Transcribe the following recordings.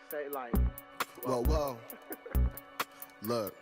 say like, whoa. Look.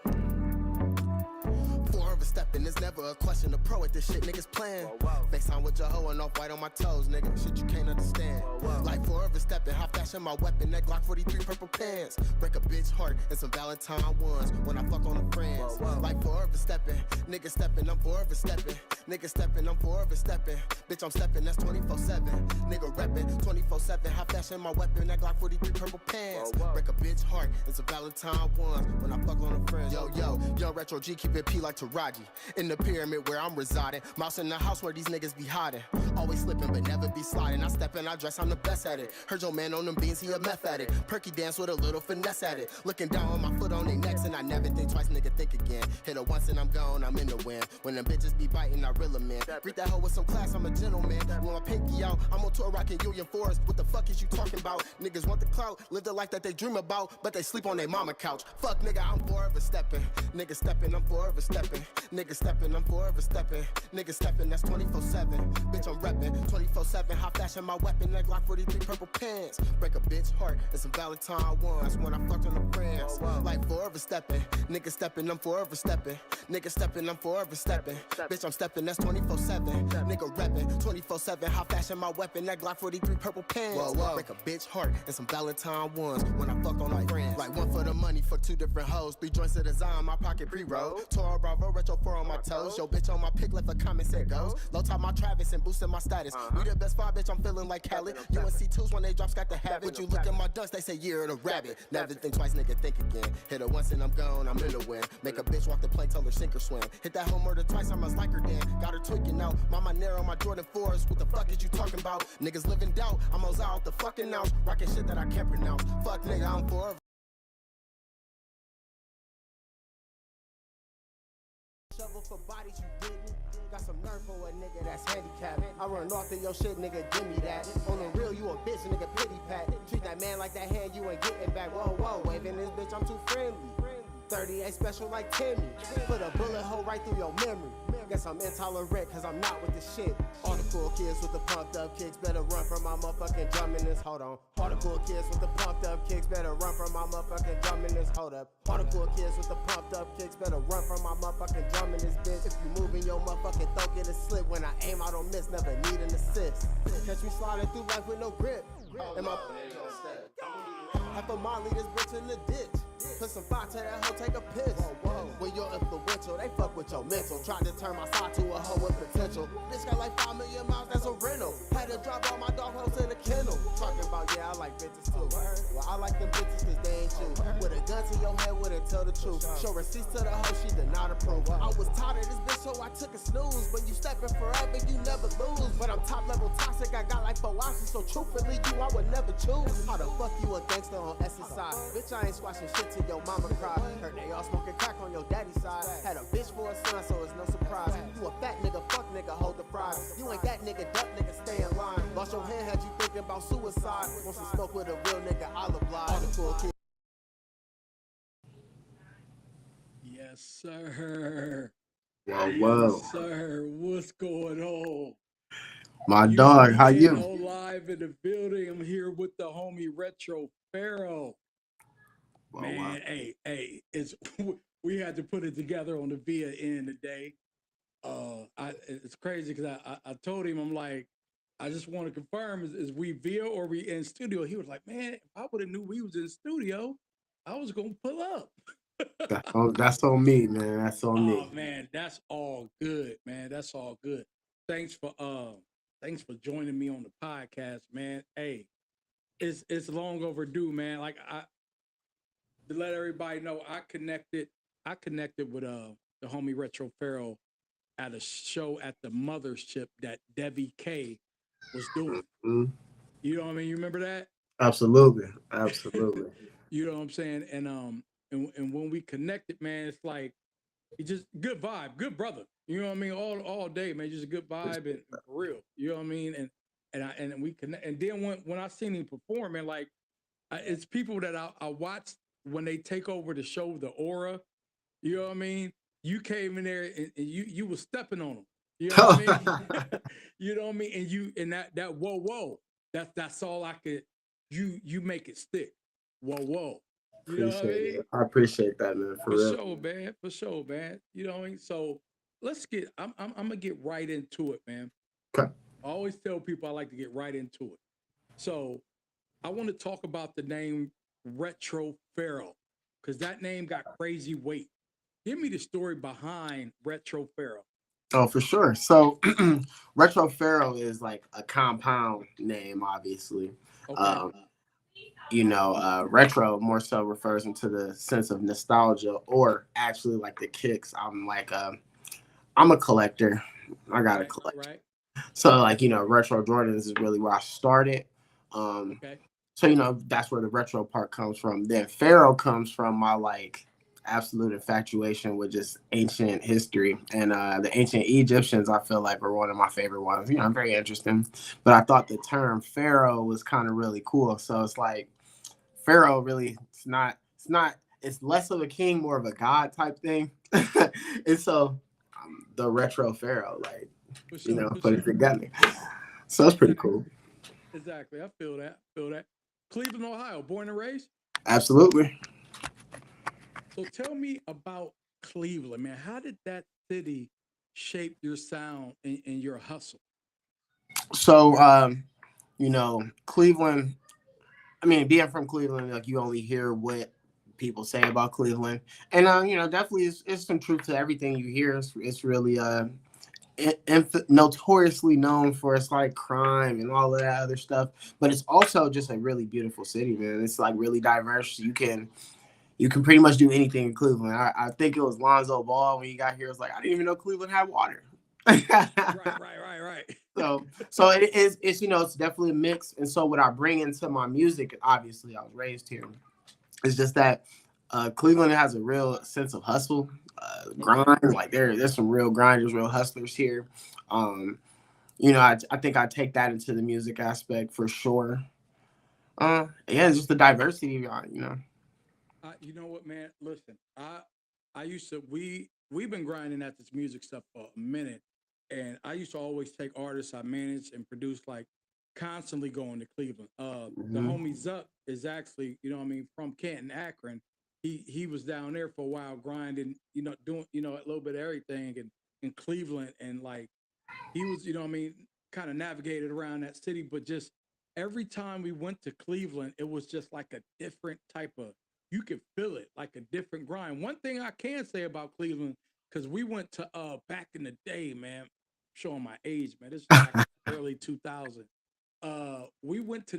Forever stepping, it's never a question. A pro at this shit, niggas playing. FaceTime with your hoe and off white on my toes, nigga. Shit you can't understand. Like forever stepping, high fashion, my weapon, that Glock 43 purple pants. Break a bitch heart and some Valentine ones when I fuck on the friends. Like forever stepping, nigga stepping, I'm forever stepping. Nigga stepping, I'm forever stepping. Bitch, I'm stepping, that's 24/7. Nigga reppin' 24/7, high fashion, my weapon, that Glock 43 purple pants. Break a bitch heart and some Valentine ones when I fuck on the friends. Yo, young retro G, keep it P like Taraji. In the pyramid where I'm residing. Mouse in the house where these niggas be hiding. Always slipping but never be sliding. I step and I dress, I'm the best at it. Heard your man on them beans, he a meth addict. Perky dance with a little finesse at it. Looking down on my foot on their necks and I never think twice, nigga, think again. Hit her once and I'm gone, I'm in the wind. When them bitches be biting, I reel them in. Greet that hoe with some class, I'm a gentleman. When my pinky out, I'm on tour rocking Union Forest. What the fuck is you talking about? Niggas want the clout, live the life that they dream about, but they sleep on their mama couch. Fuck nigga, I'm forever stepping. Nigga stepping, I'm forever stepping. Nigga stepping, I'm forever stepping. Nigga stepping, that's 24/7. Bitch, I'm reppin' 24/7. High fashion, my weapon, that Glock 43 purple pants. Break a bitch heart and some Valentine ones when I fucked on the friends. Like forever stepping. Nigga stepping, I'm forever stepping. Nigga stepping, I'm forever stepping. Bitch, I'm stepping, that's 24/7. Nigga reppin' 24/7. High fashion, my weapon, that Glock 43 purple pants. Break a bitch heart and some Valentine ones when I fucked on my friends. Like one for the money for two different hoes. 3 joints of design, my pocket pre-roll. Toro Bravo, retro 4 on my toes. Yo, bitch on my pick, left a comment, said goes. Low top my Travis and boosting my status. We the best 5, bitch, I'm feeling like Khaled. UNC 2s when they drops got the habit. But you look at my dunks, they say you're the rabbit. Never think twice, nigga, think again. Hit her once and I'm gone, I'm in the wind. Make a bitch walk the plank, tell her sink or swim. Hit that home murder twice, I must like her then. Got her tweaking out, mama narrow my Jordan 4s. What the fuck is you talking about? Niggas live in doubt, I'm out the fucking house. Rocking shit that I can't pronounce. Fuck nigga, I'm forever. Shovel for bodies you didn't. Got some nerve for a nigga that's handicapped. I run off of your shit, nigga, give me that. On the real, you a bitch, nigga, pity pat. Treat that man like that hand, you ain't getting back. Whoa, waving this bitch, I'm too friendly. 30 ain't special like Timmy. Put a bullet hole right through your memory. Guess I'm intolerant cause I'm not with the shit. All the cool kids with the pumped up kicks better run from my motherfucking drum in this, hold on. All the cool kids with the pumped up kicks better run from my motherfucking drum in this, hold up. All the cool kids with the pumped up kicks better run from my motherfucking drum in this bitch. If you moving your motherfucking throat, get a slip. When I aim, I don't miss, never need an assist. Catch me sliding through life with no grip. And my half a mile, lead this bitch in the ditch. Put some fire to that hoe, take a piss. When you're influential, they fuck with your mental. Tried to turn my side to a hoe with potential. Bitch got like 5 million miles, that's a rental. Had to drop all my dog hoes to the kennel. Talking about, yeah, I like bitches too. Well, I like them bitches cause they ain't you. With a gun to your head, wouldn't tell the truth. Show receipts to the hoe, she did not approve. I was tired of this bitch, so I took a snooze. When you stepping forever, you never lose. But I'm top level toxic, I got like 4 ounces. So truthfully, you I would never choose. How the fuck you a gangster on SSI? Bitch, I ain't squashing shit till your mama cry. Heard they all smoking crack on your daddy's side. Had a bitch for a son, so it's no surprise. You a fat nigga, fuck nigga, hold the fries. You ain't that nigga, duck nigga, stay in line. Lost your hand, had you thinking about suicide. Want some smoke with a real nigga, I'll oblige. All the cool kids. Yes, sir. Wow. Yes, sir. What's going on? My dog, how you? Live in the building. I'm here with the homie Retro Pharaoh. Man, hey, it's we had to put it together on the via end today. It's crazy because I told him, I'm like, I just want to confirm is we via or we in studio? He was like, man, if I would have knew we was in studio, I was gonna pull up. That's on me, man. That's on me. Oh man, that's all good, man. That's all good. Thanks for joining me on the podcast, man. Hey, it's long overdue, man. Like to let everybody know, I connected with the homie Retro Pharaoh at a show at the Mothership that Debbie K was doing. Mm-hmm. You know what I mean? You remember that? Absolutely. You know what I'm saying? And when we connected, man, it's like it's just good vibe, good brother. You know what I mean? All day, man, just a good vibe and for real. You know what I mean? And we connect. And then when I seen him perform, man, like it's people that I watched when they take over the show, the aura. You know what I mean? You came in there and you was stepping on them. You know what I mean? You know what I mean? And that whoa, that's all I could. You make it stick. whoa. You know what I Appreciate mean? it. I appreciate that, man. For For real. sure, man. For sure, man. You know what I mean? So let's get. I'm gonna get right into it, man. Okay. I always tell people I like to get right into it. So I want to talk about the name Retro Pharaoh because that name got crazy weight. Give me the story behind Retro Pharaoh. Oh, for sure. So, Retro Pharaoh is like a compound name, obviously. Okay. Um, retro more so refers into the sense of nostalgia or actually like the kicks. I'm a collector. I got to Right. collect. Right. So, like, retro Jordans is really where I started. Okay. So, that's where the retro part comes from. Then Pharaoh comes from my like absolute infatuation with just ancient history. And the ancient Egyptians, I feel like, were one of my favorite ones. Very interesting. But I thought the term Pharaoh was kind of really cool. So it's like Pharaoh really, it's less of a king, more of a god type thing. And so the retro Pharaoh, like, For sure. For put it sure. together. So it's pretty Exactly. cool. Exactly. I feel that. Feel that. Cleveland, Ohio, born and raised. Absolutely. So tell me about Cleveland, man. How did that city shape your sound and your hustle? So, Cleveland, I mean, being from Cleveland, like you only hear what people say about Cleveland. And, definitely it's some truth to everything you hear. It's really notoriously known for its like crime and all of that other stuff. But it's also just a really beautiful city, man. It's like really diverse. You can pretty much do anything in Cleveland. I think it was Lonzo Ball when he got here. It was like, I didn't even know Cleveland had water. Right. So it's definitely a mix. And so what I bring into my music, obviously I was raised here, it's just that Cleveland has a real sense of hustle, Okay. grind. Like there's some real grinders, real hustlers here. Um, I think I take that into the music aspect for sure. Yeah, it's just the diversity, You know what, man? Listen, I used to we've been grinding at this music stuff for a minute, and I used to always take artists I managed and produced like constantly going to Cleveland. The Mhm. homie Zuck is actually, you know what I mean, from Canton, Akron. He was down there for a while grinding, doing, a little bit of everything in Cleveland, and like he was, you know what I mean, kind of navigated around that city, but just every time we went to Cleveland, it was just like a different type of, you could feel it, like a different grind. One thing I can say about Cleveland, because we went to back in the day, man, showing my age, man. This is back early 2000. We went to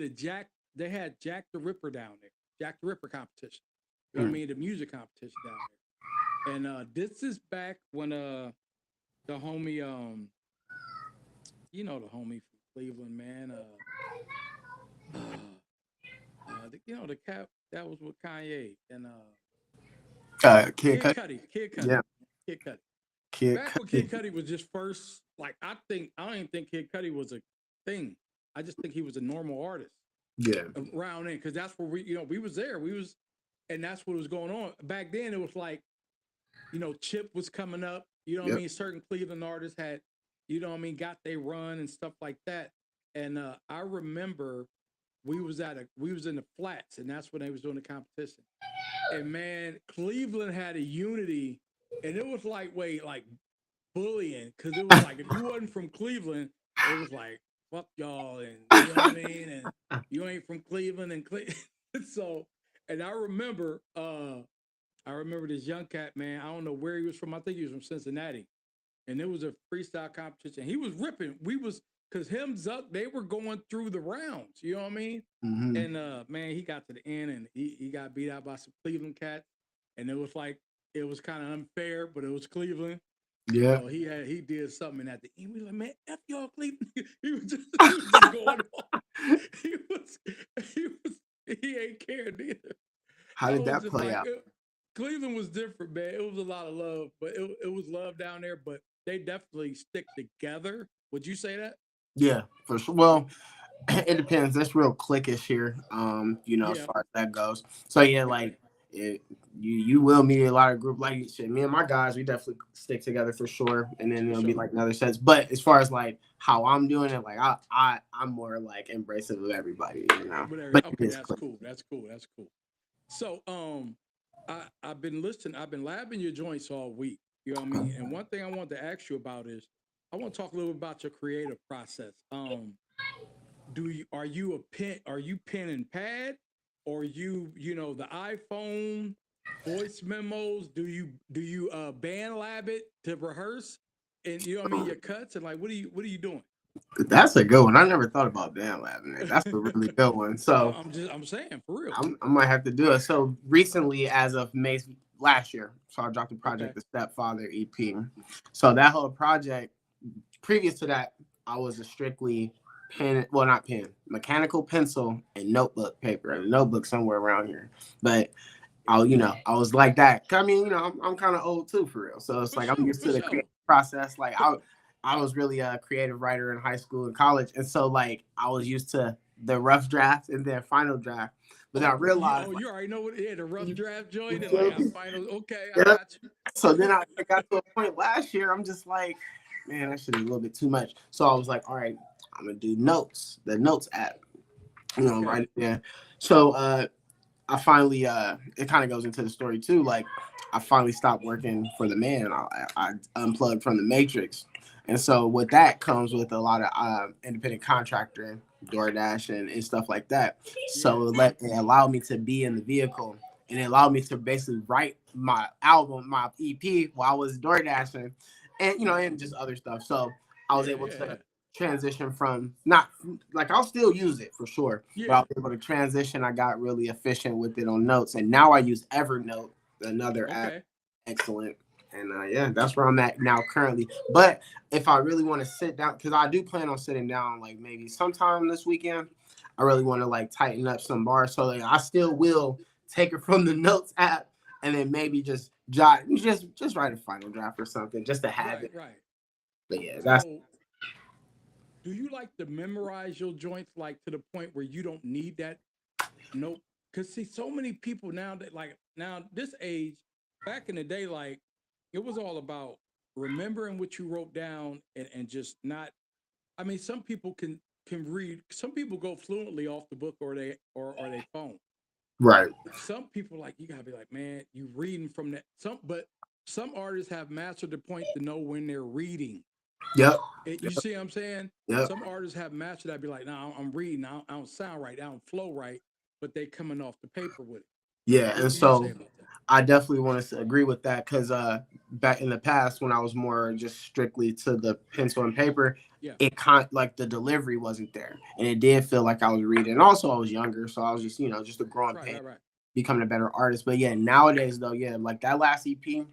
they had Jack the Ripper down there, Jack the Ripper competition. You know what I mean? The music competition down there. And this is back when the homie the homie from Cleveland, man. The cap that was with Kanye and Kid Kid Cudi. Cudi, Kid Cudi, Yeah, Kid Cudi. Kid Back when Cudi. Kid Cudi was just first, like I don't even think Kid Cudi was a thing. I just think he was a normal artist Yeah. around then, because that's where we was there. And that's what was going on back then. It was like, Chip was coming up. You know what I Yep. mean? Certain Cleveland artists had, got they run and stuff like that. And I remember we was in the flats, and that's when they was doing the competition. And man, Cleveland had a unity, and it was like bullying, because it was like if you wasn't from Cleveland, it was like fuck y'all, and you know what I mean, and you ain't from Cleveland and so. And I remember this young cat, man. I don't know where he was from. I think he was from Cincinnati, and it was a freestyle competition. He was ripping. We was because him Zuck, they were going through the rounds. You know what I mean? Mm-hmm. And man, he got to the end and he got beat out by some Cleveland cats. And it was kind of unfair, but it was Cleveland. Yeah. So he did something at the end. We were like, man, F y'all Cleveland. he was just going on. He was he ain't cared either. How I did was that just play like, out? Cleveland was different, man. It was a lot of love, but it was love down there. But they definitely stick together. Would you say that? Yeah, for sure. Well, it depends. That's real cliquish here. As Yeah, far as that goes. So yeah, right. like you will meet a lot of group like shit. Me and my guys, we definitely stick together for sure. And then For it'll be sure. like another sets. But as far as like how I'm doing it, like I'm more like embracive of everybody, Whatever. But it Okay, is that's click. cool. That's cool. That's cool. So I've been listening, I've been labbing your joints all week. You know what I mean? And one thing I want to ask you about is I want to talk a little bit about your creative process. Do you are you pen and pad, or you know, the iPhone voice memos? Do you band lab it to rehearse? And you know what I mean, your cuts, and like what are you doing? That's a good one. I never thought about band labbing it. That's a really good one. So I'm saying for real. I might have to do it. So recently, as of May last year, so I dropped the Okay. project, the Stepfather EP. So that whole project, previous to that, I was a strictly pen, well, not pen, mechanical pencil and notebook paper, and a notebook somewhere around here. But I was like that. I mean, I'm kind of old too, for real. So it's For like I'm sure, used for to the sure. creative process. Like I was really a creative writer in high school and college, and so like I was used to the rough draft and then final draft. But then I realized, like, You already know what? Yeah, the rough draft you joint, and like feel I me? final. Okay, I Yeah. got you. So then I got to a point last year. I'm just like, man, that shit is a little bit too much. So I was like, all right, I'm gonna do notes, the notes app, Okay. right there. So I finally it kind of goes into the story too. Like I finally stopped working for the man. I unplugged from the matrix, and so with that comes with a lot of independent contractor, DoorDash, and stuff like that. Yeah. So it allowed me to be in the vehicle, and it allowed me to basically write my album, my EP, while I was door dashing, and and just other stuff. So I was Yeah. able Yeah. to transition from not like I'll still use it for sure, but I Yeah. was able to transition. I got really efficient with it on notes, and now I use Evernote, another app, Okay. excellent. And yeah, that's where I'm at now currently. But if I really want to sit down, because I do plan on sitting down like maybe sometime this weekend, I really want to like tighten up some bars. So like, I still will take it from the notes app and then maybe just just write a final draft or something just to have Right. it. Right. But yeah, that's So, do you like to memorize your joints like to the point where you don't need that note? Because see, so many people now that like now this age, back in the day, like it was all about remembering what you wrote down and just not. I mean, some people can read. Some people go fluently off the book or they phone. right. Some people like you gotta be like, man, you reading from that. Some artists have mastered the point to know when they're reading. Yep. You see what I'm saying? Yep. Some artists have mastered that. Be like, no, I'm reading. I don't sound right. I don't flow right, but they coming off the paper with it. Yeah, What and do you say so about that? I definitely want to agree with that because back in the past when I was more just strictly to the pencil and paper, Yeah. it kind like the delivery wasn't there, and it did feel like I was reading. And also, I was younger, so I was just just a growing Right. pain, Right. Right. becoming a better artist. But yeah, nowadays though, yeah, like that last EP,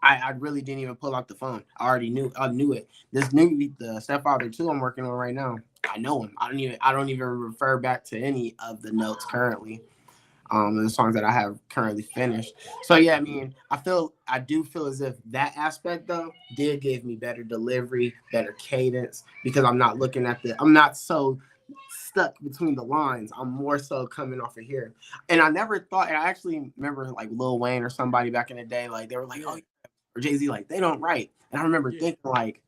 I really didn't even pull out the phone. I knew it. This new the Stepfather 2 I'm working on right now. I know him. I don't even refer back to any of the notes currently. The songs that I have currently finished. So yeah, I mean, I do feel as if that aspect though did give me better delivery, better cadence because I'm not so stuck between the lines. I'm more so coming off of here. And I never thought, and I actually remember like Lil Wayne or somebody back in the day, like they were like, oh, Yeah. or Jay-Z, like they don't write. And I remember Yeah. thinking like,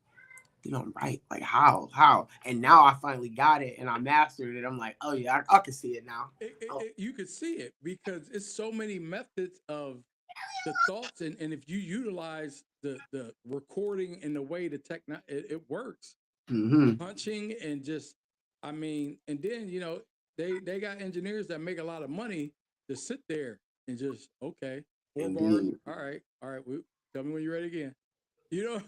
they don't write. Like how? And now I finally got it and I mastered it. I'm like, oh yeah, I can see it now. Oh, You could see it because it's so many methods of the thoughts, and if you utilize the recording in the way the techno it works, mm-hmm. punching and just, I mean, and then they got engineers that make a lot of money to sit there and just okay, 4 bars, Indeed. all right, tell me when you're ready again, you know.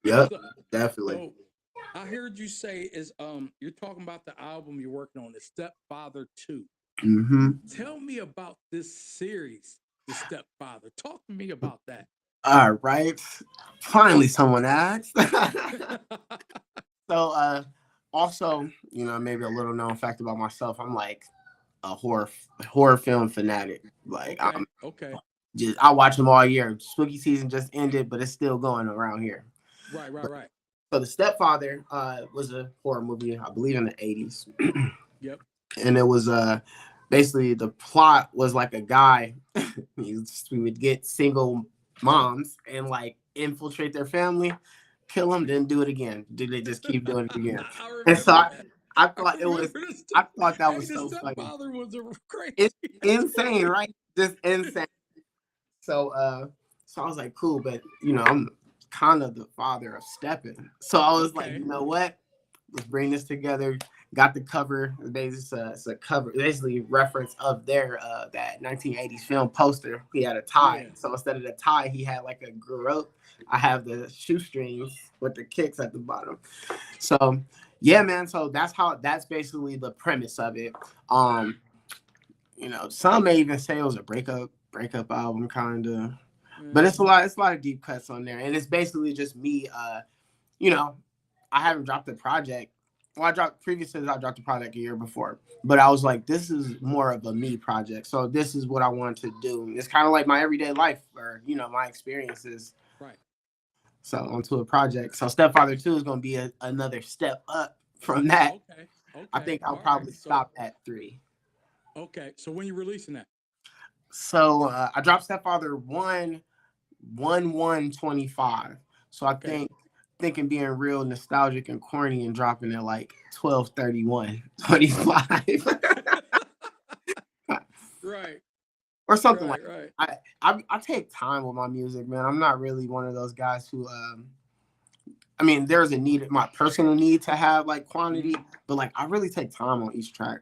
Yep, so, definitely. so I heard you say is you're talking about the album you're working on, the Stepfather 2. Mm-hmm. Tell me about this series, the Stepfather. Talk to me about that. All right. Finally, someone asked. So, also, maybe a little known fact about myself. I'm like a horror film fanatic. Like, Okay, okay, I watch them all year. Spooky season just ended, but it's still going around here. right, right, But, right. so, The Stepfather was a horror movie, I believe, in the 80s. Yep. And it was basically the plot was like a guy we would get single moms and like infiltrate their family, kill them, then do it again. Do they just keep doing it again? I And so remember that. I I thought can it was. remember this. I thought that Hey, was the so funny. stepfather was a crazy. It's That's insane, crazy. right? Just insane. So so I was like, cool, but I'm kind of the father of stepping. So I was like, Okay. you know what? Let's bring this together. Got the cover. It's a cover, basically reference of their that 1980s film poster. He had a tie. Yeah. So instead of the tie, he had like a rope. I have the shoestrings with the kicks at the bottom. So yeah, man. So that's basically the premise of it. Um, some may even say it was a breakup album kind of. But it's a lot of deep cuts on there. And it's basically just me you know, I haven't dropped a project. Well, I dropped a project a year before, but I was like, this is more of a me project. So this is what I want to do. It's kind of like my everyday life or, my experiences. Right. So onto a project. So Stepfather 2 is going to be another step up from that. Okay. I Okay. think I'll All right. probably So stop at 3. okay. So when you releasing that? So I dropped Stepfather 1/1/25. So I Okay. thinking being real nostalgic and corny and dropping it like 12/31/25 Right. or something like Right. Right. that. I take time with my music, man. I'm not really one of those guys who I mean, there's a need, my personal need to have like quantity, but like I really take time on each track.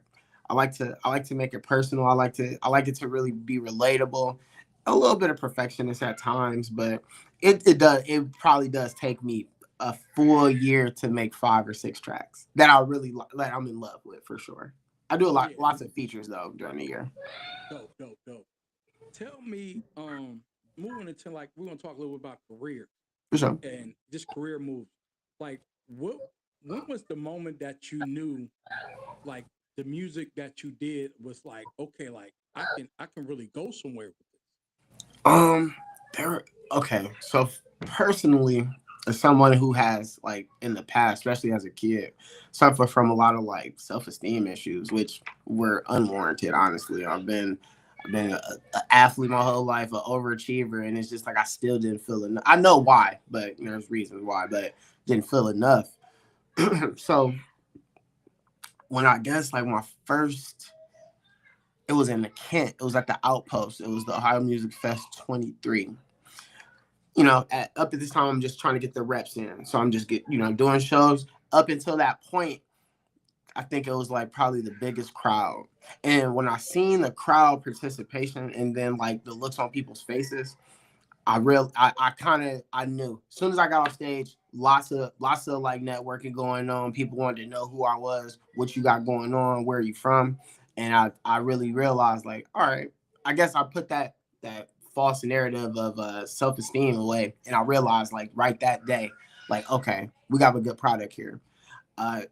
I like to make it personal. I like it to really be relatable. A little bit of perfectionist at times, but it probably does take me a full year to make 5 or 6 tracks that I really like. I'm in love with for sure. I do Yeah. lots of features though during the year. Dope. Dope. Dope. Tell me, moving into like we're gonna talk a little bit about career For sure. and just career moves. Like, when was the moment that you knew, like, the music that you did was like, okay, like I can really go somewhere with this. Um, there. Okay, so personally, as someone who has like in the past, especially as a kid, suffered from a lot of like self-esteem issues, which were unwarranted. Honestly, I've been a athlete my whole life, an overachiever, and it's just like I still didn't feel enough. I know why, but there's reasons why, but didn't feel enough. So when I guess like my first, it was in the Kent. It was at the Outpost. It was the Ohio Music Fest 23. Up at this time, I'm just trying to get the reps in. So I'm just doing shows. Up until that point, I think it was like probably the biggest crowd. And when I seen the crowd participation and then like the looks on people's faces, I knew as soon as I got off stage, lots of like networking going on. People wanted to know who I was, what you got going on, where are you from, and I really realized like, all right, I guess I put that false narrative of self-esteem away, and I realized like right that day, like okay, we got a good product here. I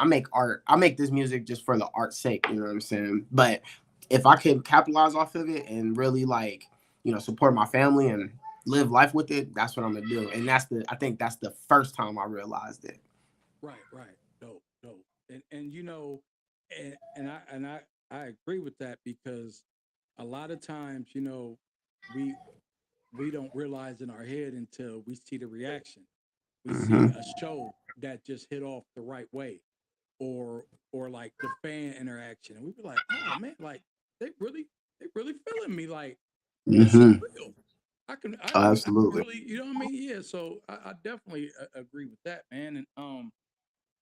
make art. I make this music just for the art's sake. You know what I'm saying? But if I could capitalize off of it and really like support my family and live life with it, that's what I'm gonna do. And I think that's the first time I realized it. Right, right. Dope, dope. And I agree with that because a lot of times, we we don't realize in our head until we see the reaction. We see Hmm. a show that just hit off the right way, or like the fan interaction, and we be like, oh man, like they really feeling me, like this is Hmm. real. I can Absolutely. really, you know what I mean? Yeah. So I definitely agree with that, man. And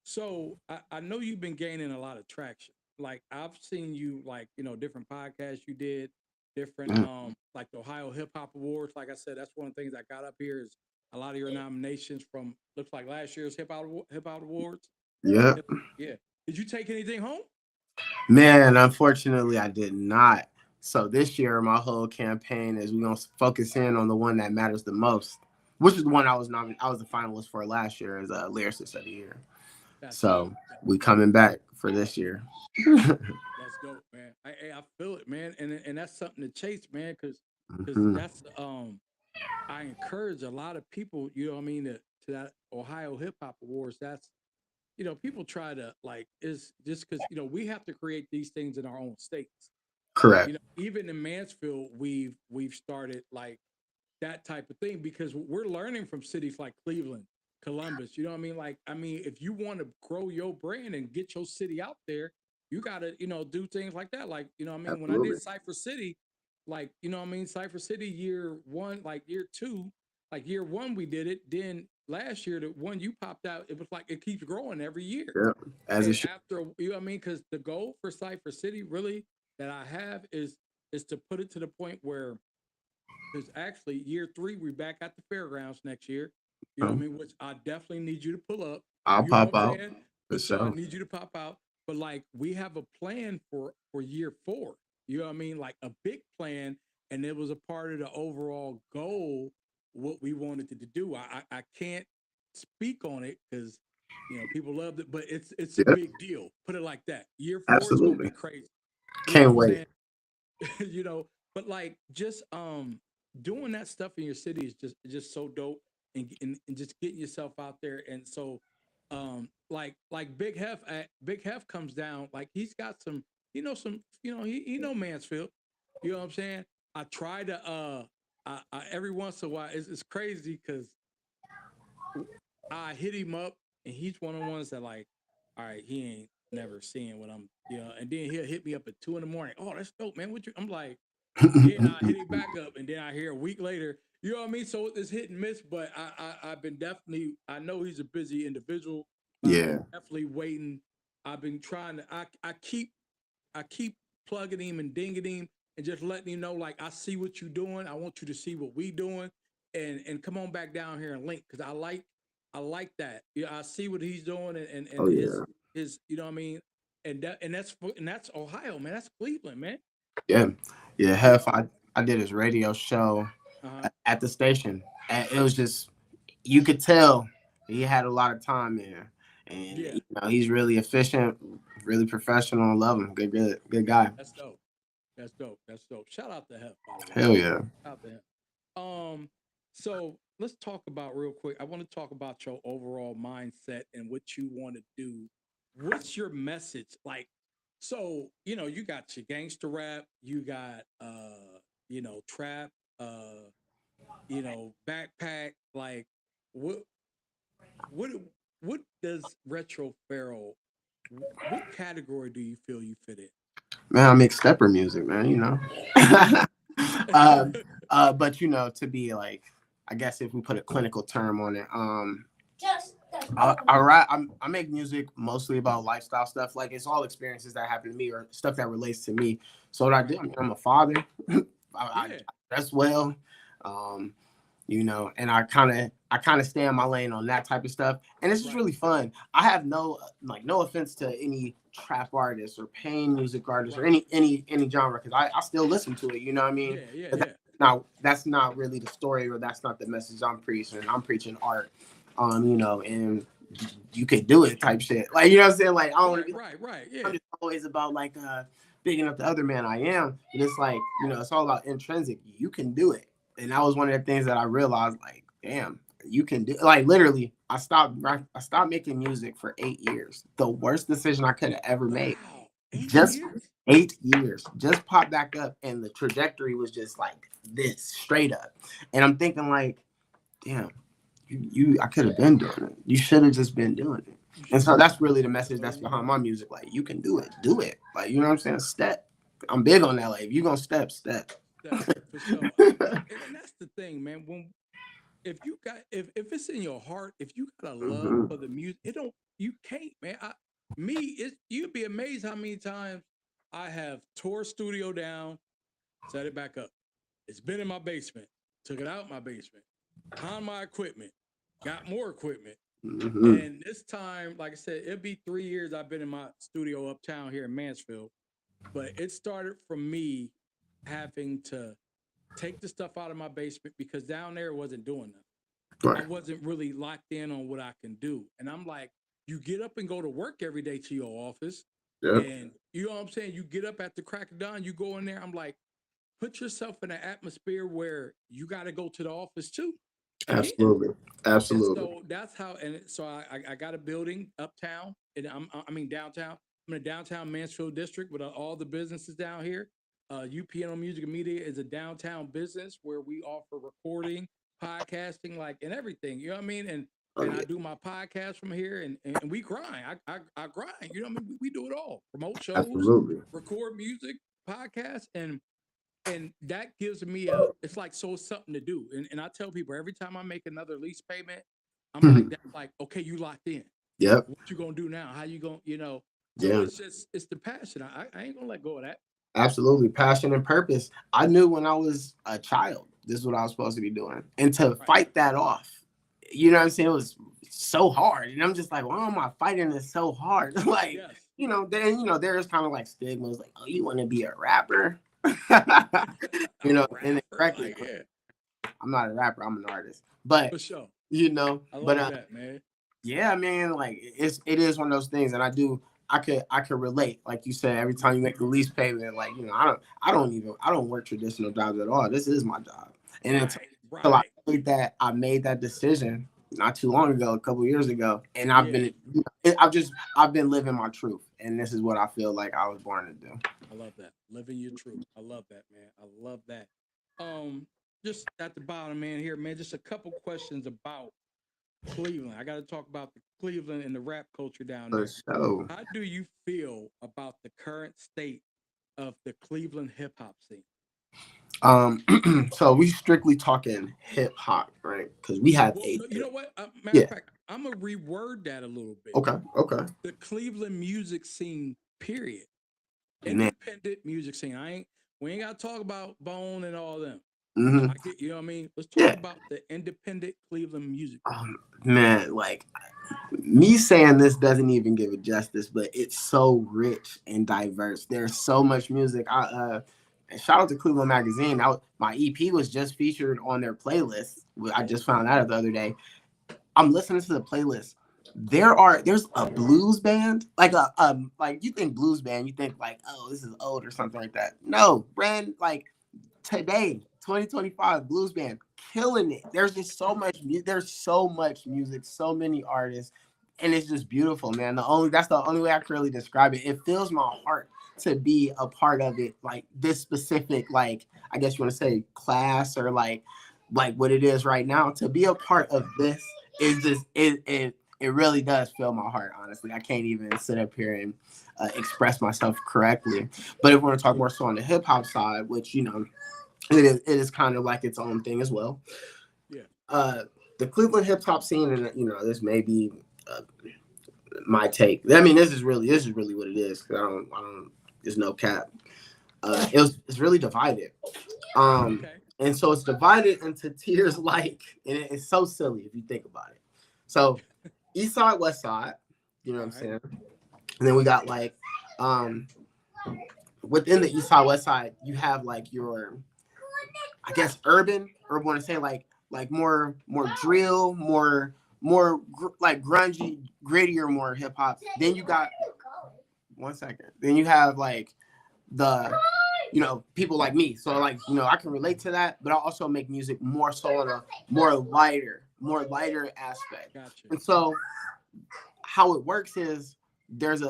so I know you've been gaining a lot of traction. Like I've seen you, like, different podcasts you did, different Yeah. like the Ohio Hip Hop Awards. Like I said, that's one of the things I got up here is a lot of your nominations from looks like last year's Hip Hop Awards. Yeah. Yeah. Did you take anything home? Man, unfortunately, I did not. So this year, my whole campaign is we're gonna focus in on the one that matters the most, which is the one I was nominated. I was the finalist for last year as a lyricist of the year. That's dope. So we coming back for this year. That's dope, man. I feel it, man, and that's something to chase, man, because Hmm. that's I encourage a lot of people, you know what I mean, to that Ohio Hip Hop Awards. That's people try to like is just because we have to create these things in our own states. Correct. Even in Mansfield, we've started like that type of thing because we're learning from cities like Cleveland, Columbus. You know what I mean? Like, I mean, if you want to grow your brand and get your city out there, you gotta, do things like that. Like, you know what I mean? When I Absolutely. did Cypher City, like, you know what I mean? Cypher City year one, like year two, like year one we did it. Then last year, the one you popped out, it was like it keeps growing every year. Yeah. As it And should. after, you know what I mean? Because the goal for Cypher City really that I have is to put it to the point where because actually year three we back at the fairgrounds next year. You know what I mean? Which I definitely need you to pull up. I'll You know pop what I'm out saying? for So I sure. need you to pop out. But like we have a plan for year four. You know what I mean? Like a big plan, and it was a part of the overall goal what we wanted to do. I can't speak on it because people loved it, but it's a Yeah, big deal. Put it like that. Year four is gonna be absolutely. crazy. You know what Can't I'm wait. saying? But like just doing that stuff in your city is just so dope and just getting yourself out there. And so like Big Hef comes down, like he's got some he know Mansfield. You know what I'm saying? I try to every once in a while it's crazy because I hit him up and he's one of the ones that like, all right, he ain't never seeing what I'm, and then he'll hit me up at 2 in the morning. Oh, that's dope, man. I'm like, then I hit it back up, and then I hear a week later. You know what I mean? So it's hit and miss, but I've been definitely. I know he's a busy individual. But I've Yeah, been definitely waiting. I've been trying to. I keep plugging him and dinging him and just letting him know like I see what you're doing. I want you to see what we doing, and come on back down here and link because I like that. Yeah, I see what he's doing and oh his yeah, his you know what I mean, and that's Ohio, man. That's Cleveland, man. yeah, yeah. You Hef, know. I did his radio show Uh huh. at the station, and it was just you could tell he had a lot of time in, and Yeah, he's really efficient, really professional. Love him. Good guy. that's dope. That's dope. That's dope. Shout out to Hef, by the way. Hell yeah. Shout out to him. So let's talk about real quick. I want to talk about your overall mindset and what you want to do. What's your message? Like, so, you got your gangster rap, you got trap, backpack. Like, what what what does retro pharaoh what category do you feel you fit in? Man, I make stepper music, man. um, but to be like, I guess if we put a clinical term on it, I make music mostly about lifestyle stuff. Like it's all experiences that happen to me or stuff that relates to me. So what I do, Right. I mean, I'm a father. I Yeah. dress well. Um, and I kind of stay in my lane on that type of stuff, and it's just Right. really fun. I have no offense to any trap artists or pain music artists or Right. any genre because I still listen to it. You know what I mean? Yeah. Yeah. But Yeah. that's not really the story or that's not the message I'm preaching. I'm preaching art, and you could do it type shit. Like what I'm saying? Like I don't want Right. to be like Right. Right. Yeah. I'm just always about like bigging up the other man I am. And it's like, it's all about intrinsic. You can do it. And that was one of the things that I realized, like, damn, you can do like literally I stopped making music for 8 years. The worst decision I could have ever made. Wow. eight Just years 8 years. Just popped back up and the trajectory was just like this straight up. And I'm thinking like, damn, you I could have been doing it. You should have just been doing it. You And should so have. that's really the message that's behind my music. Like you can do it. Do it. Like you know what I'm saying? Step. I'm big on that. Like if you're gonna step. That for sure. And that's the thing, man. When if it's in your heart, if you got a love Mhm. for the music, you can't, man. You'd be amazed how many times I have tore studio down, set it back up. It's been in my basement, took it out my basement, found my equipment, got more equipment. Mhm. And this time, like I said, it'll be 3 years I've been in my studio uptown here in Mansfield. But it started from me having to take the stuff out of my basement because down there it wasn't doing nothing. I Right. wasn't really locked in on what I can do. And I'm like, you get up and go to work every day to your office. Yep. And you know what I'm saying? You get up at the crack of dawn, you go in there. I'm like, put yourself in an atmosphere where you got to go to the office too again. Absolutely. And Absolutely. so that's how, and so I got a building uptown, and I mean downtown. I'm in a downtown Mansfield district with all the businesses down here. UPNO Music and Media is a downtown business where we offer recording, podcasting, like and everything. You know what I mean? And and I do my podcast from here, and we grind. I grind. You know what I mean? We do it all. Promote shows, Absolutely. record music, podcast, and that gives me it's like so something to do. And I tell people every time I make another lease payment, I'm like that, like, okay, you locked in. Yep. What you gonna do now? How you gonna, so Yeah. it's the passion. I ain't gonna let go of that. Absolutely. Passion and purpose. I knew when I was a child, this is what I was supposed to be doing. And to Right. fight that off, you know what I'm saying? It was so hard. And I'm just like, why am I fighting this so hard? Like, Yes. there's kind of like stigmas like, oh, you want to be a rapper? And correct Like, yeah, I'm not a rapper, I'm an artist. But for sure. I love that, man. Yeah, man, like it is one of those things, and I could relate. Like you said, every time you make the lease payment, like I don't work traditional jobs at all. This is my job, and until I made that decision not too long ago, a couple years ago, and I've been living my truth, and this is what I feel like I was born to do. I love that, living your truth. I love that, man. I love that. Just at the bottom, man. Here, man. Just a couple questions about Cleveland. I got to talk about the Cleveland and the rap culture down there. So, How do you feel about the current state of the Cleveland hip hop scene? so we strictly talking hip hop, right? Because we have you know what? Matter of fact, I'm gonna reword that a little bit. Okay. The Cleveland music scene, period. Man. Independent music scene. We ain't gotta talk about Bone and all them. Mm-hmm. I get, you know what I mean? Let's talk about the independent Cleveland music. Man, like me saying this doesn't even give it justice, but it's so rich and diverse. There's so much music. And shout out to Cleveland Magazine. My EP was just featured on their playlist. I just found out the other day. I'm listening to the playlist. There's a blues band, like like you think blues band, you think like, oh, this is old or something like that. No, brand like today, 2025 blues band, killing it. There's just so much there's so much music, so many artists, and it's just beautiful, man. That's the only way I can really describe it. It fills my heart to be a part of it, like this specific, like I guess you want to say class, or like what it is right now. To be a part of this is just it really does fill my heart, honestly. I can't even sit up here and express myself correctly. But if we want to talk more so on the hip hop side, which it is kind of like its own thing as well. Yeah. The Cleveland hip hop scene, and this may be my take. I mean, this is really what it is. Cause I don't. There's no cap. It's really divided. And so it's divided into tiers, like, and it's so silly if you think about it. So East Side, West Side, you know what I'm saying? And then we got like within the East Side, West Side, you have like your, I guess, urban want to say like more drill, more like grungy, grittier, more hip hop. Then you got one second. Then you have like the people like me. So like, I can relate to that, but I also make music more so on a more lighter aspect. Gotcha. And so how it works is there's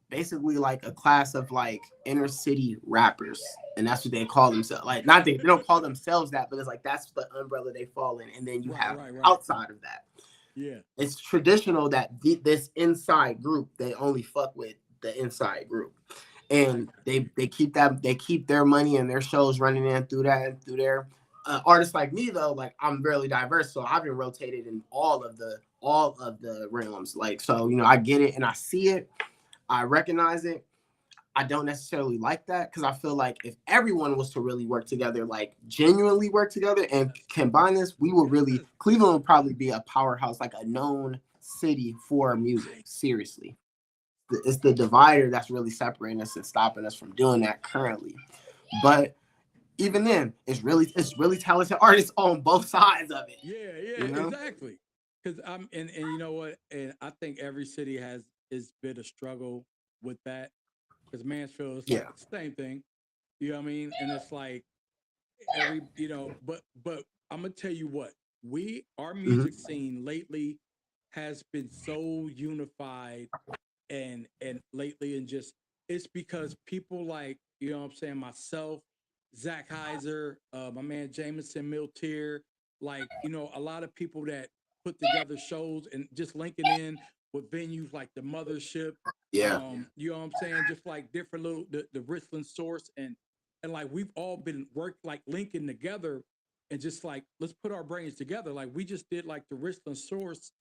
basically like a class of like inner city rappers, and that's what they call themselves. Like, not they don't call themselves that, but it's like that's the umbrella they fall in. And then you have outside of that. Yeah. It's traditional that this inside group, they only fuck with the inside group. And they keep their money and their shows running in through that and through there. Artists like me though, like I'm really diverse, so I've been rotated in all of the realms. Like, so I get it and I see it, I recognize it. I don't necessarily like that because I feel like if everyone was to really work together, like genuinely work together and combine this, Cleveland would probably be a powerhouse, like a known city for music. Seriously. It's the divider that's really separating us and stopping us from doing that currently. But even then, it's really talented artists on both sides of it. Yeah, exactly. Because and you know what? And I think every city has been a struggle with that. Because Mansfield is like the same thing. You know what I mean? And it's like but I'm gonna tell you what, our music scene lately has been so unified and lately, and just it's because people like, what I'm saying, myself, Zach Heiser, my man Jameson Miltier, like, a lot of people that put together shows and just linking in with venues like the Mothership. Yeah. You know what I'm saying? Just like different little the Richland Source and like we've all been like linking together and just like let's put our brains together. Like we just did like the Richland Source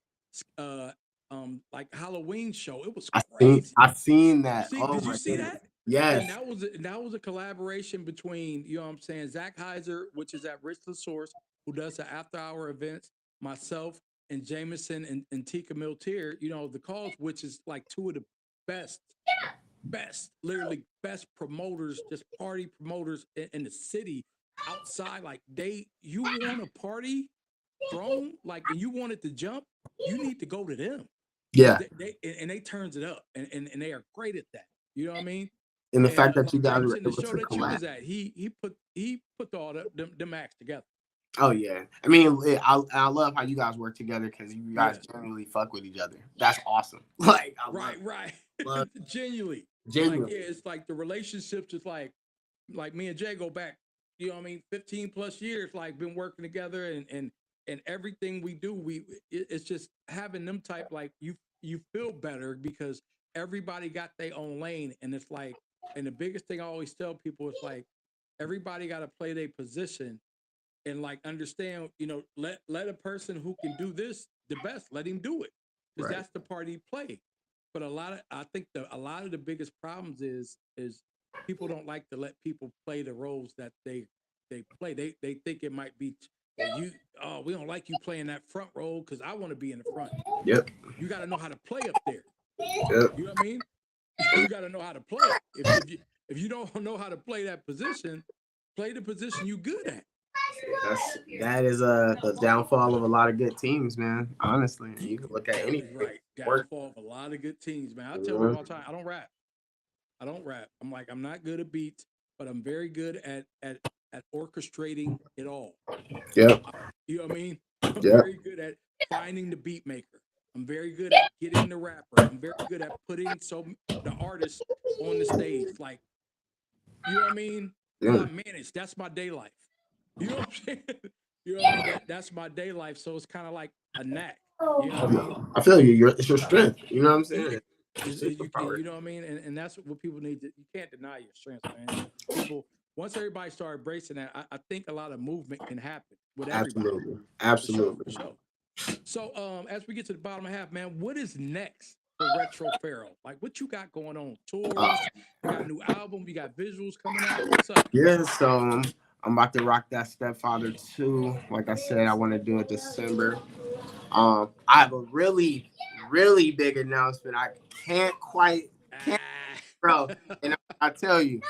like Halloween show. It was crazy. I've seen that. Did you see that? Yes. And that was a collaboration between, you know what I'm saying, Zach Heiser, which is at Richland Source, who does the after hour events, myself and Jameson and Tika Miltier, you know, the cause, which is like two of the best, literally best promoters, just party promoters in the city outside. Like you want a party thrown, like, and you want it to jump, you need to go to them. Yeah. They turns it up and they are great at that. You know what I mean? And the fact that like you guys James were in the able show to that you collab. was at, he put all them acts together. Oh yeah, I mean, I love how you guys work together because you guys genuinely fuck with each other. That's awesome. Like, right. Genuinely. Like, yeah, it's like the relationships is like me and Jay go back, you know what I mean, 15 plus years, like been working together and everything we do, it's just having them type, like you feel better because everybody got their own lane. And it's like, and the biggest thing I always tell people is like, everybody got to play their position and like understand, you know, let a person who can do this the best, let him do it. Because that's the part he play. But I think a lot of the biggest problems is people don't like to let people play the roles that they play. They think it might be we don't like you playing that front role because I want to be in the front. Yep. You got to know how to play up there. Yep. You know what I mean? You got to know how to play. If you don't know how to play that position, play the position you good at. That is the downfall of a lot of good teams, man. Honestly, you can look at any right downfall of a lot of good teams, man. I tell them all the time, I don't rap. I'm like, I'm not good at beats, but I'm very good at orchestrating it all. Yeah. You know what I mean? I'm very good at finding the beat maker. I'm very good at getting the rapper. I'm very good at putting the artist on the stage. Like, you know what I mean? I manage. That's my day life. You know what I'm saying? You know what I mean? That's my day life. So it's kind of like a knack. You know what I mean? I feel you. It's your strength. You know what I'm saying? You know what I mean? And that's what people need to, you can't deny your strengths, man. People, once everybody start embracing that, I think a lot of movement can happen with everybody. Absolutely. For sure. So as we get to the bottom half, man, what is next for Retro Pharaoh? Like, what you got going on? Tours? You got a new album? You got visuals coming out? What's up? Yeah, so I'm about to rock that Stepfather 2. Like I said, I want to do it December. I have a really, really big announcement. I can't, bro. And I'll tell you.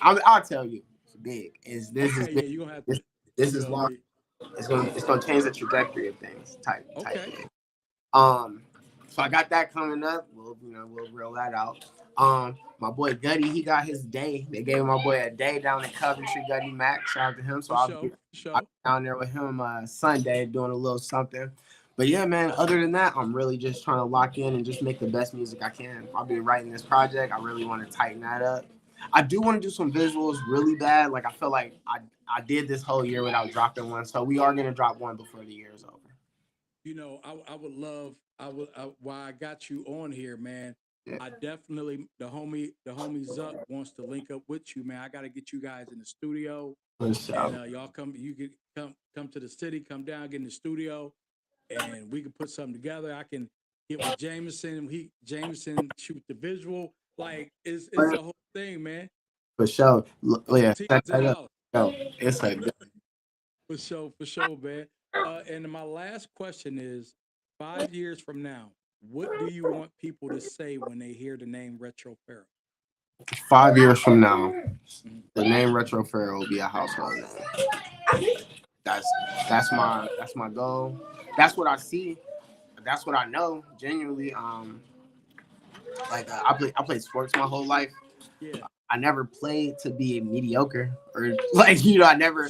I'll tell you. It's big. This is big. Yeah, you gonna have to. This is long. It's gonna change the trajectory of things. Type thing. So I got that coming up. We'll reel that out. My boy Gutty, he got his day. They gave my boy a day down in Coventry. Gutty Mac, shout out to him. So I'll be down there with him Sunday doing a little something. But yeah, man, other than that, I'm really just trying to lock in and just make the best music I can. I'll be writing this project. I really want to tighten that up. I do want to do some visuals really bad. Like, I feel like I did this whole year without dropping one. So we are going to drop one before the year is over. You know, I would love, why I got you on here, man. Yeah. I definitely, the homie Zuck wants to link up with you, man. I got to get you guys in the studio. And y'all you can come to the city, come down, get in the studio, and we can put something together. I can get with Jameson. Jameson shoot the visual. Like, it's the whole thing, man. For sure. Yeah. It's like for sure, man. And my last question is, 5 years from now, what do you want people to say when they hear the name Retro Pharaoh? 5 years from now, the name Retro Pharaoh will be a household name. That's my goal. That's what I see. That's what I know. Genuinely, I played sports my whole life. Yeah. I never played to be mediocre or I never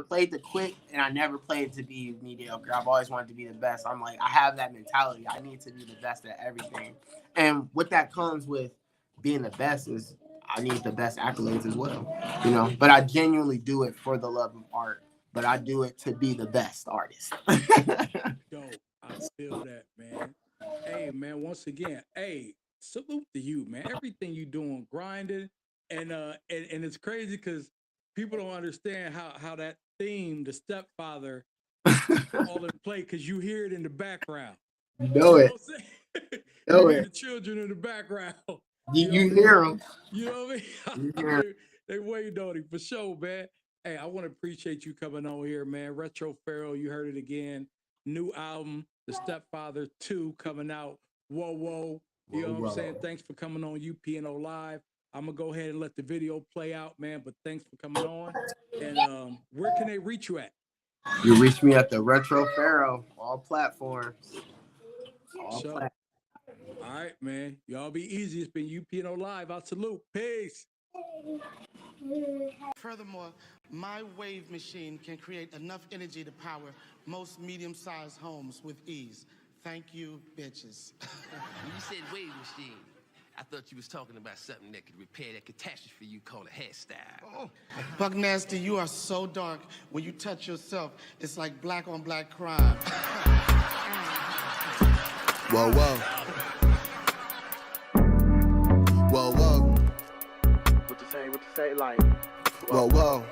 played to quit, and I never played to be mediocre. I've always wanted to be the best. I'm like, I have that mentality. I need to be the best at everything. And what that comes with being the best is I need the best accolades as well, but I genuinely do it for the love of art, but I do it to be the best artist. I feel that, man. Hey, man, once again, hey, salute to you, man. Everything you doing, grinding, and it's crazy because people don't understand how that theme, the stepfather, all in play because you hear it in the background. You know You it. know what I'm saying? Know You hear it. the children in the background. You hear them. You know what I mean? You hear they waiting on him for sure, man. Hey, I want to appreciate you coming on here, man. Retro Pharaoh, you heard it again. New album, The Stepfather 2 coming out. Whoa, whoa. You know what I'm saying? Thanks for coming on UPNO Live. I'm going to go ahead and let the video play out, man, but thanks for coming on. And where can they reach you at? You reach me at the Retro Pharaoh, all platforms. All right, man. Y'all be easy. It's been UPNO Live. I salute. Peace. Furthermore, my wave machine can create enough energy to power most medium-sized homes with ease. Thank you, bitches. When you said wave machine, I thought you was talking about something that could repair that catastrophe you call a hairstyle. Oh. Buck Nasty, you are so dark. When you touch yourself, it's like black on black crime. Whoa, whoa. Whoa, whoa. What you say, like? Whoa, whoa.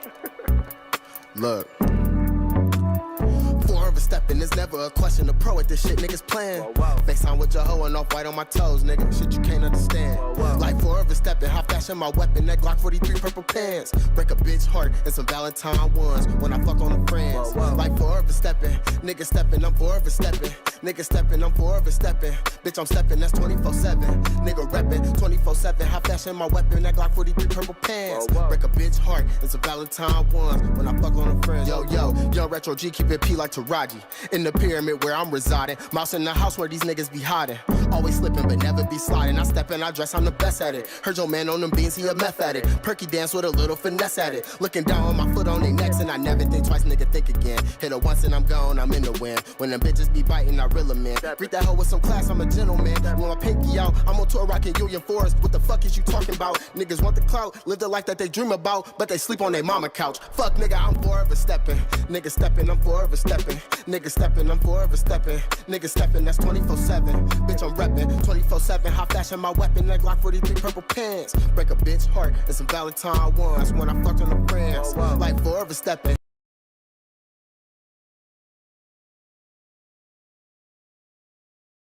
Look. Forever stepping is never a question. The pro at this shit niggas playing. FaceTime with your hoe and off white on my toes, nigga. Shit you can't understand. Like forever stepping, high fashion my weapon. That Glock 43 purple pants. Break a bitch heart and some Valentine ones when I fuck on the friends. Like forever stepping, nigga stepping, I'm forever stepping. Nigga stepping, I'm forever stepping. Bitch, I'm stepping, that's 24/7. Nigga reppin' 24/7. High fashion my weapon. That Glock 43 purple pants. Break a bitch heart and some Valentine ones when I fuck on the friends. Yo, young Retro G, keep it P like Taraji. In the pyramid where I'm residing. Mouse in the house where these niggas be hiding. Always slipping but never be sliding. I step in, I dress, I'm the best at it. Heard your man on them beans, he a meth addict. Perky dance with a little finesse at it. Looking down on my foot on their necks and I never think twice, nigga, think again. Hit her once and I'm gone, I'm in the wind. When them bitches be biting, I reel them in. Greet that hoe with some class, I'm a gentleman. With my pinky out, I'm on tour rocking Union Forest. What the fuck is you talking about? Niggas want the clout, live the life that they dream about, but they sleep on their mama couch. Fuck nigga, I'm forever stepping. Nigga stepping, I'm forever stepping. Nigga stepping, I'm forever stepping. Nigga stepping, that's 24/7. Bitch, I'm reppin' 24/7. High fashion my weapon, that Glock 43 purple pants. Break a bitch heart and some Valentine ones when I fucked on the friends. Like forever stepping.